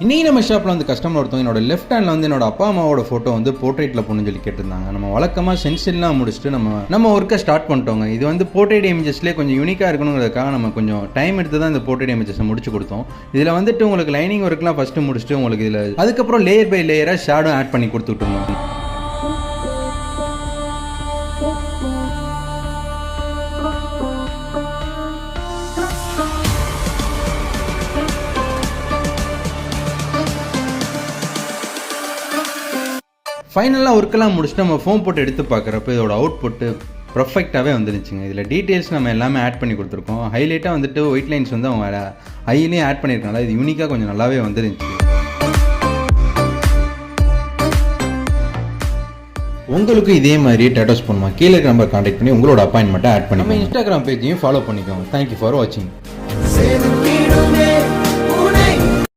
இன்னைக்கு நம்ம ஷாப்பில் வந்து கஸ்டமர் ஒருத்தவங்க என்னோட லெஃப்ட் ஹேண்டில் வந்து என்னோட அப்பா அம்மாவோட ஃபோட்டோ வந்து போர்ட்ரேட்டில் போகணும்னு சொல்லி கேட்டிருந்தாங்க. நம்ம வழக்கமாக சென்சில்லாம் முடிச்சுட்டு நம்ம ஒர்க்கை ஸ்டார்ட் பண்ணிட்டோங்க. இது வந்து போர்ட்ரேட் இமேஜஸ்லேயே கொஞ்சம் யூனிக்காக இருக்கணுங்கிறதுக்காக நம்ம கொஞ்சம் டைம் எடுத்து தான் இந்த போர்ட்ரேட் இமேஜஸை முடிச்சு கொடுத்தோம். இதில் வந்துட்டு உங்களுக்கு லைனிங் ஒர்க்லாம் ஃபஸ்ட்டு முடிச்சுட்டு உங்களுக்கு இதில் அதுக்கப்புறம் லேயர் பை லேயராக ஷேடோ ஆட் பண்ணி கொடுத்துட்ருந்தோம். ஃபைனலாக ஒர்க்கெல்லாம் முடிச்சுட்டு நம்ம ஃபோன் போட்டு எடுத்து பார்க்குறப்ப இதோட அவுட் புட்டு பர்ஃபெக்டாகவே வந்துருச்சுங்க. இதில் டீட்டெயில்ஸ் நம்ம எல்லாமே ஆட் பண்ணி கொடுத்துருக்கோம். ஹைலைட்டாக வந்துட்டு ஒயிட் லைன்ஸ் வந்து அவங்க ஐலையும் ஆட் பண்ணியிருக்காங்க. இது யூனிக்காக கொஞ்சம் நல்லாவே வந்துருந்துச்சு. உங்களுக்கு இதே மாதிரி டேட்டோஸ் பண்ணுமா கீழே நம்பர் கான்டாக்ட் பண்ணி உங்களோட அப்பாயின்மெண்ட்டை ஆட் பண்ணி நம்ம இன்ஸ்டாகிராம் பேஜையும் ஃபாலோ பண்ணிக்கோங்க. தேங்க்யூ ஃபார் வாட்சிங்.